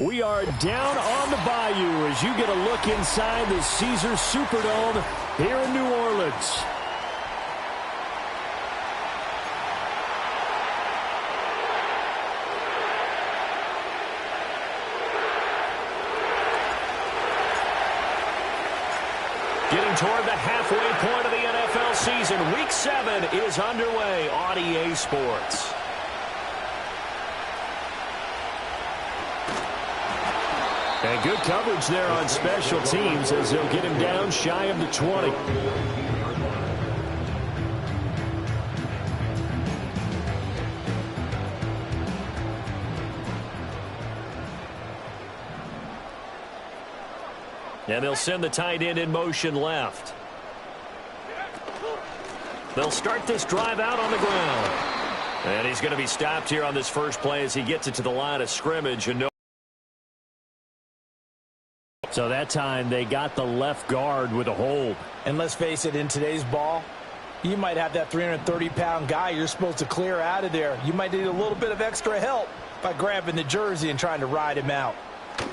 We are down on the bayou as you get a look inside the Caesars Superdome here in New Orleans. Getting toward the halfway point of the NFL season. Week 7 is underway on EA Sports. And good coverage there on special teams as they'll get him down shy of the 20. And they'll send the tight end in motion left. They'll start this drive out on the ground. And he's going to be stopped here on this first play as he gets it to the line of scrimmage. And so that time they got the left guard with a hold. And let's face it, in today's ball, you might have that 330-pound guy you're supposed to clear out of there. You might need a little bit of extra help by grabbing the jersey and trying to ride him out.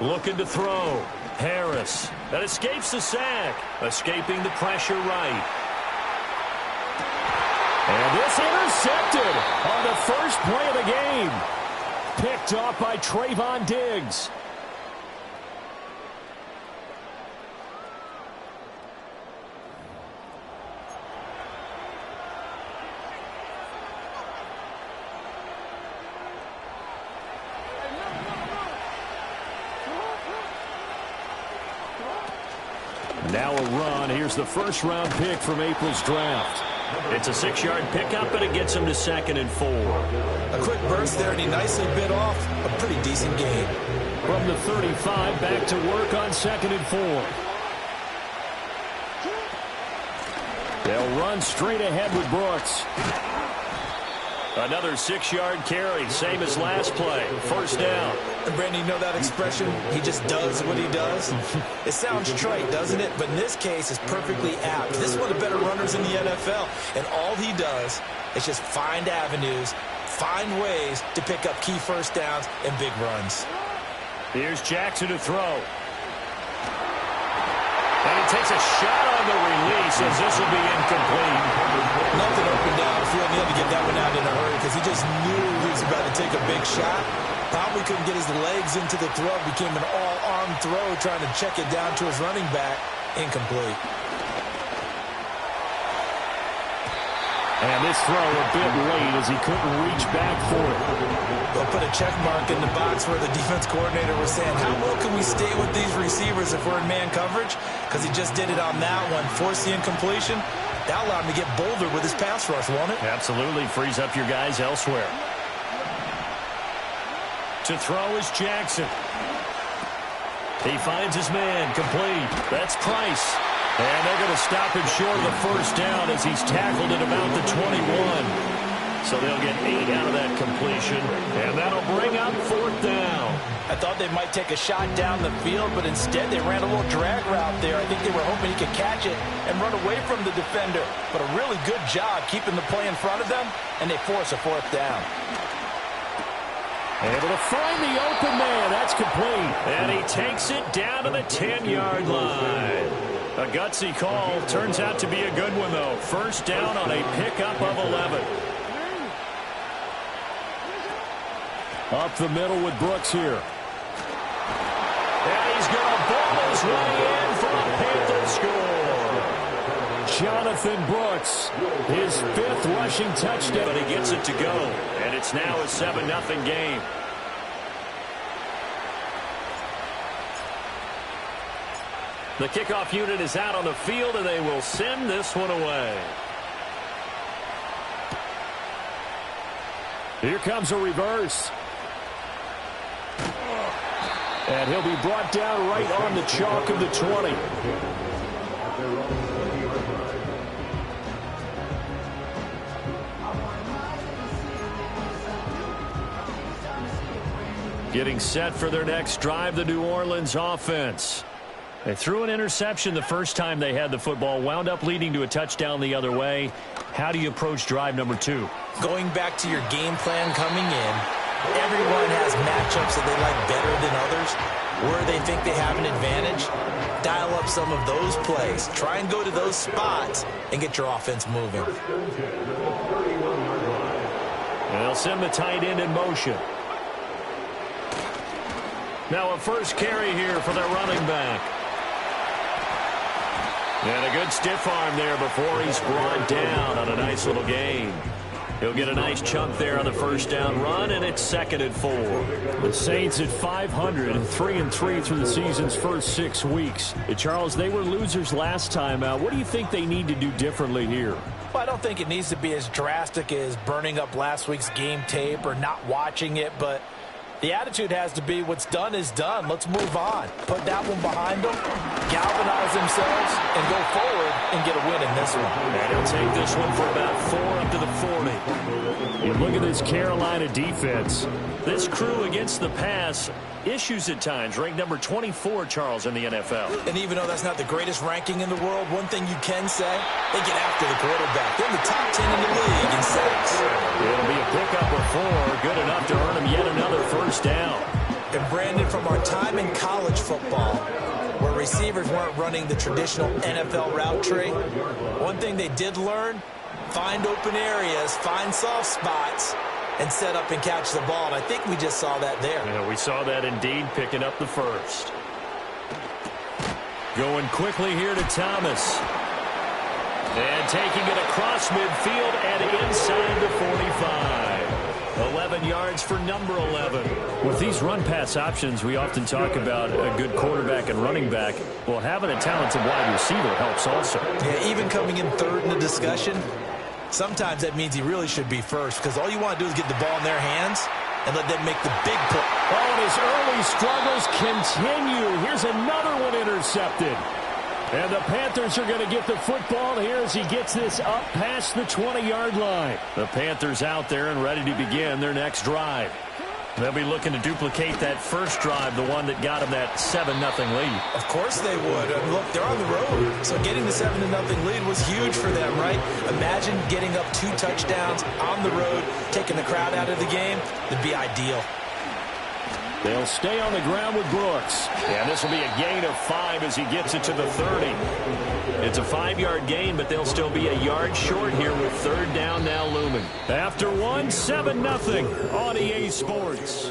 Looking to throw. Harris. That escapes the sack. Escaping the pressure right. And this intercepted on the first play of the game. Picked off by Trayvon Diggs. Now a run. Here's the first-round pick from April's draft. It's a 6-yard pickup, and it gets him to 2nd and 4. A quick burst there, and he nicely bit off a pretty decent gain. From the 35, back to work on 2nd and 4. They'll run straight ahead with Brooks. Another 6-yard carry, same as last play. First down. And Brandon, you know that expression? He just does what he does. It sounds trite, doesn't it? But in this case, it's perfectly apt. This is one of the better runners in the NFL. And all he does is just find avenues, find ways to pick up key first downs and big runs. Here's Jackson to throw. And he takes a shot on the release as this will be incomplete. Nothing open downfield. He had to get that one out in a hurry because he just knew he was about to take a big shot. Probably couldn't get his legs into the throw. Became an all-arm throw trying to check it down to his running back. Incomplete. And this throw a bit late as he couldn't reach back for it. They'll put a check mark in the box where the defense coordinator was saying, how well can we stay with these receivers if we're in man coverage? Because he just did it on that one. Force the incompletion. That allowed him to get bolder with his pass rush, won't it? Absolutely. Frees up your guys elsewhere. To throw is Jackson. He finds his man. Complete. That's Price. And they're going to stop him short of the first down as he's tackled at about the 21. So they'll get 8 out of that completion. And that'll bring up 4th down. I thought they might take a shot down the field, but instead they ran a little drag route there. I think they were hoping he could catch it and run away from the defender. But a really good job keeping the play in front of them, and they force a 4th down. Able to find the open man. That's complete. And he takes it down to the 10-yard line. A gutsy call. Turns out to be a good one, though. First down on a pickup of 11. Up the middle with Brooks here. And he's going to ball his way in for a Panthers score. Jonathan Brooks, his 5th rushing touchdown. But he gets it to go. And it's now a 7-0 game. The kickoff unit is out on the field, and they will send this one away. Here comes a reverse. And he'll be brought down right on the chalk of the 20. Getting set for their next drive, the New Orleans offense. They threw an interception the first time they had the football, wound up leading to a touchdown the other way. How do you approach drive number 2? Going back to your game plan coming in, everyone has matchups that they like better than others. where they think they have an advantage, dial up some of those plays. Try and go to those spots and get your offense moving. And they'll send the tight end in motion. Now a first carry here for their running back. And a good stiff arm there before he's brought down on a nice little gain. He'll get a nice chunk there on the first down run, and it's 2nd and 4. The Saints at 500, 3-3 through the season's first 6 weeks. Charles, they were losers last time out. What do you think they need to do differently here? Well, I don't think it needs to be as drastic as burning up last week's game tape or not watching it, but the attitude has to be what's done is done. Let's move on. Put that one behind them, galvanize themselves, and go forward and get a win in this one. And he'll take this one for about 4 up to the 40. You look at this Carolina defense. This crew against the pass, issues at times, ranked number 24, Charles, in the NFL. And even though that's not the greatest ranking in the world, one thing you can say, they get after the quarterback. They're in the top 10 in the league in sacks. It'll be a pickup of 4, good enough to earn him yet another first down. And Brandon, from our time in college football, where receivers weren't running the traditional NFL route tree, one thing they did learn, find open areas, find soft spots, and set up and catch the ball. And I think we just saw that there. Yeah, we saw that indeed, picking up the first. Going quickly here to Thomas. And taking it across midfield and inside the 45. 11 yards for number 11. With these run-pass options, we often talk about a good quarterback and running back. Well, having a talented wide receiver helps also. Yeah, even coming in third in the discussion, sometimes that means he really should be first, because all you want to do is get the ball in their hands and let them make the big play. Oh, and his early struggles continue. Here's another one intercepted. And the Panthers are going to get the football here as he gets this up past the 20-yard line. The Panthers out there and ready to begin their next drive. They'll be looking to duplicate that first drive, the one that got them that 7-0 lead. Of course they would. Look, they're on the road, so getting the 7-0 lead was huge for them, right? Imagine getting up 2 touchdowns on the road, taking the crowd out of the game. That'd be ideal. They'll stay on the ground with Brooks. And this will be a gain of 5 as he gets it to the 30. It's a 5-yard gain, but they'll still be a yard short here with 3rd down now looming. After 1, 7-0 on EA Sports.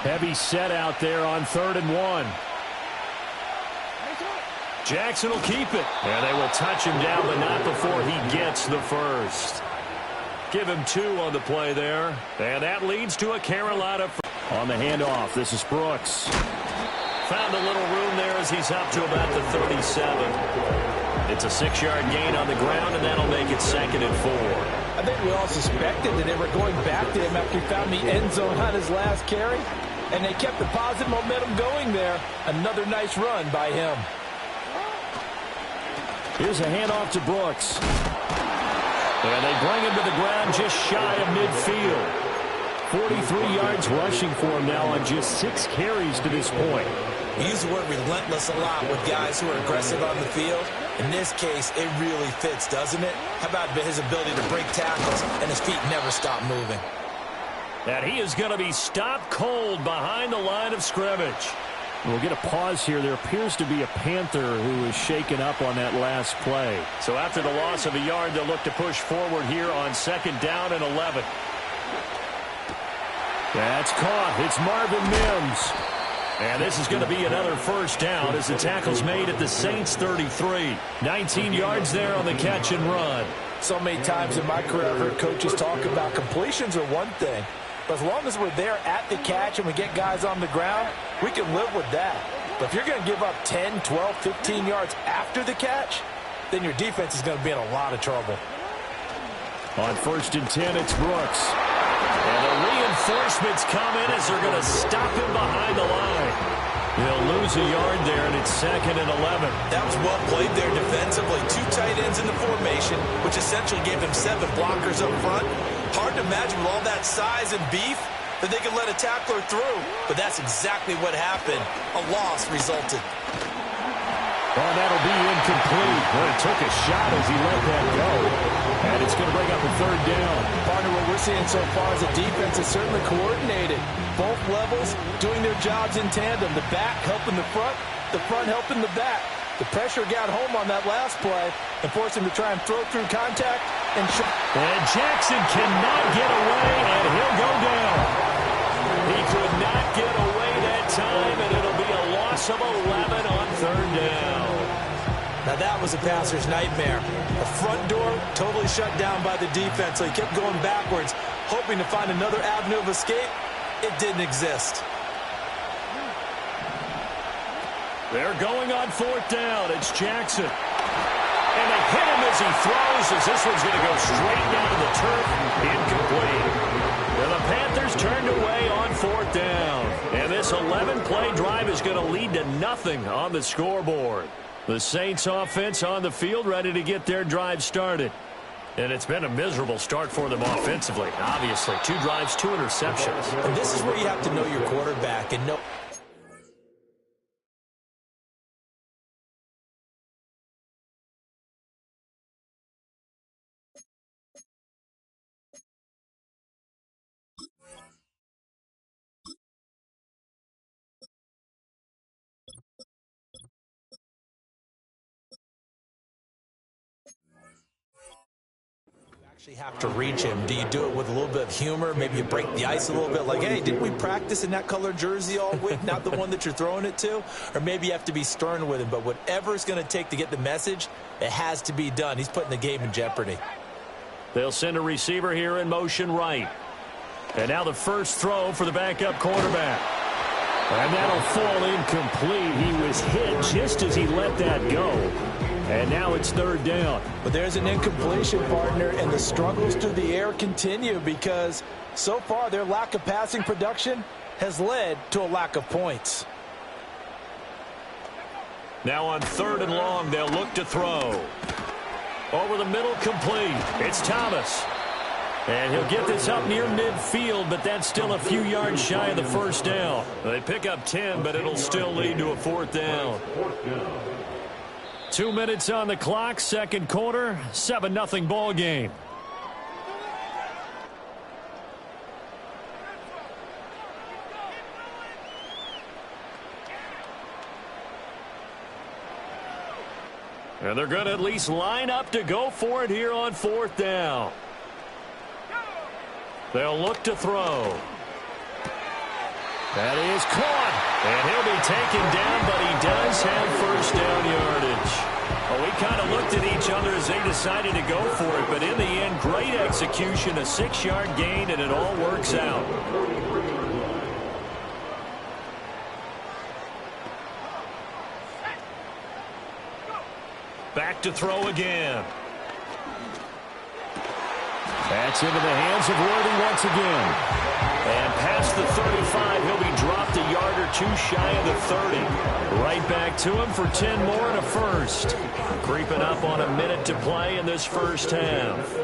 Heavy set out there on 3rd and 1. Jackson will keep it. And they will touch him down, but not before he gets the first. Give him 2 on the play there. And that leads to a Carolina. On the handoff, this is Brooks. Found a little room there as he's up to about the 37. It's a 6-yard gain on the ground, and that'll make it 2nd and 4. I think we all suspected that they were going back to him after he found the end zone on his last carry. And they kept the positive momentum going there. Another nice run by him. Here's a handoff to Brooks. And they bring him to the ground just shy of midfield. 43 yards rushing for him now on just 6 carries to this point. We use the word relentless a lot with guys who are aggressive on the field. In this case, it really fits, doesn't it? How about his ability to break tackles and his feet never stop moving? And he is going to be stopped cold behind the line of scrimmage. We'll get a pause here. There appears to be a Panther who is shaken up on that last play. So after the loss of a yard, they'll look to push forward here on 2nd down and 11. That's caught. It's Marvin Mims. And this is going to be another first down as the tackle's made at the Saints 33. 19 yards there on the catch and run. So many times in my career, I've heard coaches talk about completions are one thing. But as long as we're there at the catch and we get guys on the ground, we can live with that. But if you're going to give up 10, 12, 15 yards after the catch, then your defense is going to be in a lot of trouble. On 1st and 10, it's Brooks. And the reinforcements come in as they're going to stop him behind the line. They'll lose a yard there, and it's 2nd and 11. That was well played there defensively. 2 tight ends in the formation, which essentially gave them 7 blockers up front. Hard to imagine with all that size and beef that they could let a tackler through. But that's exactly what happened. A loss resulted. Oh, that'll be incomplete. Well, he took a shot as he let that go. And it's going to bring up a 3rd down. Partner, what we're seeing so far as a defense is certainly coordinated. Both levels doing their jobs in tandem. The back helping the front helping the back. The pressure got home on that last play and forced him to try and throw through contact. And Jackson cannot get away, and he'll go down. He could not get away that time, and it'll be a loss of 11 on third down. Now that was a passer's nightmare. The front door totally shut down by the defense, so he kept going backwards, hoping to find another avenue of escape. It didn't exist. They're going on fourth down. It's Jackson. And they hit him as he throws, as this one's going to go straight down to the turf. Incomplete. And the Panthers turned away on fourth down. And this 11-play drive is going to lead to nothing on the scoreboard. The Saints offense on the field ready to get their drive started. And it's been a miserable start for them offensively. Obviously, 2 drives, 2 interceptions. And this is where you have to know your quarterback and know. Have to reach him. Do you do it with a little bit of humor? Maybe you break the ice a little bit, like, hey, didn't we practice in that color jersey all week, not the one that you're throwing it to? Or maybe you have to be stern with him, but whatever it's going to take to get the message, it has to be done. He's putting the game in jeopardy. They'll send a receiver here in motion right. And now the first throw for the backup quarterback. And that'll fall incomplete. He was hit just as he let that go. And now it's third down. But there's an incompletion, partner, and the struggles through the air continue because so far their lack of passing production has led to a lack of points. Now on third and long, they'll look to throw. Over the middle, complete. It's Thomas. And he'll get this up near midfield, but that's still a few yards shy of the first down. They pick up 10, but it'll still lead to a fourth down. 2 minutes on the clock, second quarter, 7-0 ball game. And they're going to at least line up to go for it here on fourth down. They'll look to throw. That is caught. And he'll be taken down, but he does have first down yardage. Well, we kind of looked at each other as they decided to go for it, but in the end, great execution, a 6-yard gain, and it all works out. Back to throw again. That's into the hands of Worthy once again. And past the 35, he'll be dropped a yard or 2 shy of the 30. Right back to him for 10 more and a first. Creeping up on a minute to play in this first half.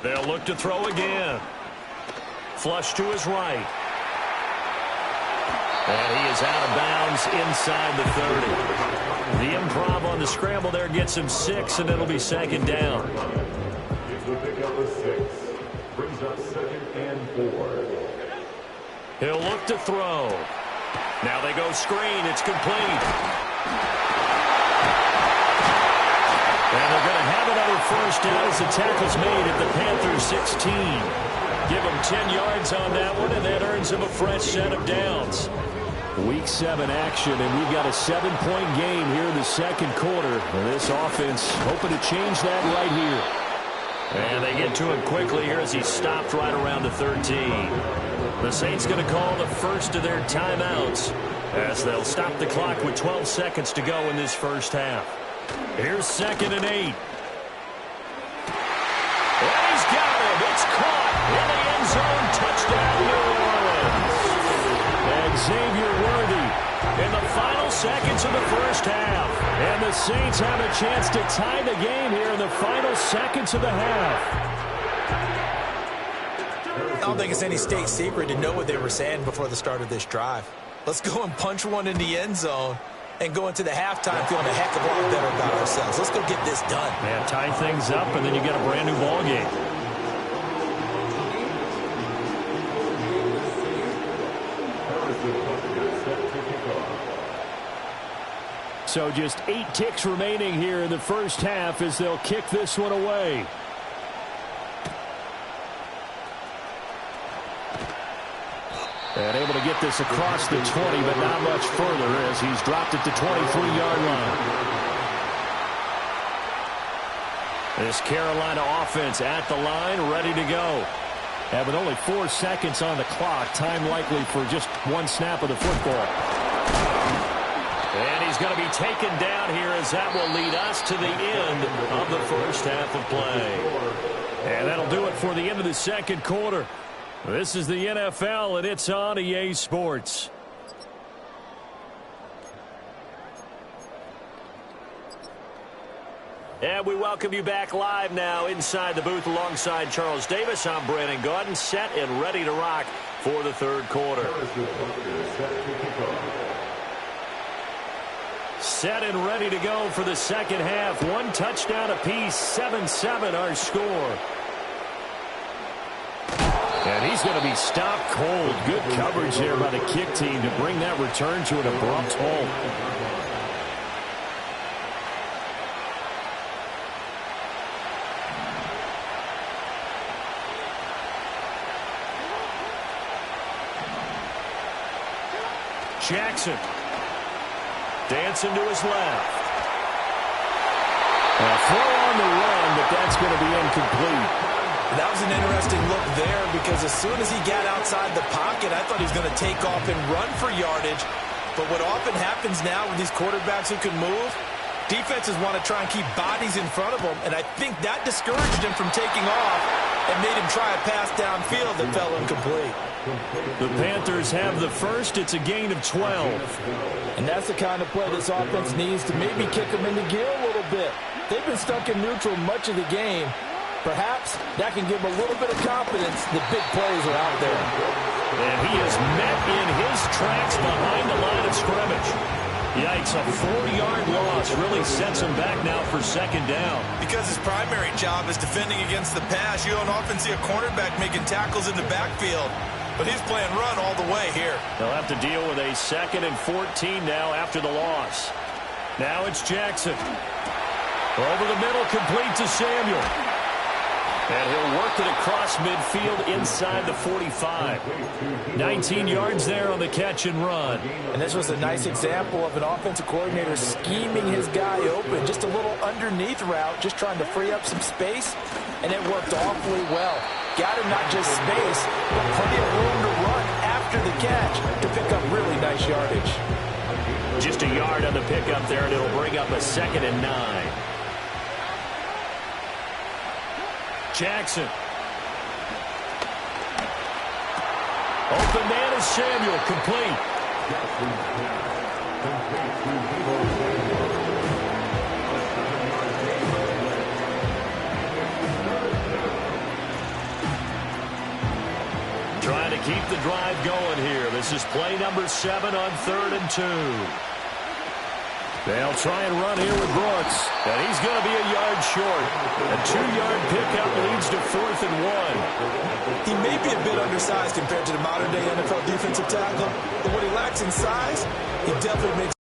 They'll look to throw again. Flush to his right. And he is out of bounds inside the 30. The improv on the scramble there gets him 6, and it'll be second down. Brings up 2nd and 4. He'll look to throw. Now they go screen. It's complete. And they're going to have another first down as the tackle's made at the Panthers 16. Give them 10 yards on that one, and that earns them a fresh set of downs. Week 7 action, and we've got a 7-point game here in the second quarter. And this offense hoping to change that right here. And they get to him quickly here as he stopped right around the 13. The Saints going to call the first of their timeouts as they'll stop the clock with 12 seconds to go in this first half. Here's 2nd and 8. And he's got it. It's caught in the end zone. Touchdown, New Orleans. And Xavier Worthy in the final seconds of the first half. And the Saints have a chance to tie the game here in the final seconds of the half. I don't think it's any state secret to know what they were saying before the start of this drive. Let's go and punch one in the end zone and go into the halftime feeling a heck of a lot better about ourselves. Let's go get this done. Yeah, tie things up, and then you get a brand new ball game. So just 8 ticks remaining here in the first half as they'll kick this one away. And able to get this across the 20, but not much further as he's dropped it to 23-yard line. This Carolina offense at the line, ready to go. And with only 4 seconds on the clock, time likely for just 1 snap of the football. And he's going to be taken down here as that will lead us to the end of the first half of play. And that'll do it for the end of the second quarter. This is the NFL, and it's on EA Sports. And we welcome you back live now inside the booth alongside Charles Davis. I'm Brandon Gaudin, set and ready to rock for the third quarter. Set and ready to go for the second half. 1 touchdown apiece, 7-7 our score. And he's going to be stopped cold. Good coverage there by the kick team to bring that return to an abrupt halt. Jackson. Dancing to his left. A throw on the run, but that's going to be incomplete. That was an interesting look there because as soon as he got outside the pocket, I thought he was going to take off and run for yardage. But what often happens now with these quarterbacks who can move, defenses want to try and keep bodies in front of them, and I think that discouraged him from taking off and made him try a pass downfield that fell incomplete. The Panthers have the first. It's a gain of 12. And that's the kind of play this offense needs to maybe kick them into gear a little bit. They've been stuck in neutral much of the game. Perhaps that can give them a little bit of confidence that big plays are out there. And he is met in his tracks behind the line of scrimmage. Yikes, a 4-yard loss really sets him back now for second down. Because his primary job is defending against the pass, you don't often see a cornerback making tackles in the backfield. But he's playing run all the way here. They'll have to deal with a 2nd and 14 now after the loss. Now it's Jackson. Over the middle, complete to Samuel. And he'll work it across midfield inside the 45. 19 yards there on the catch and run. And this was a nice example of an offensive coordinator scheming his guy open. Just a little underneath route, just trying to free up some space. And it worked awfully well. Got him not just space, but plenty of room to run after the catch to pick up really nice yardage. Just a yard on the pickup there, and it'll bring up a 2nd and 9. Jackson. Open man is Samuel, complete. Trying to keep the drive going here. This is play number 7 on 3rd and 2. They'll try and run here with Brooks, and he's going to be a yard short. A 2-yard pickup leads to 4th and 1. He may be a bit undersized compared to the modern-day NFL defensive tackle, but what he lacks in size, he definitely makes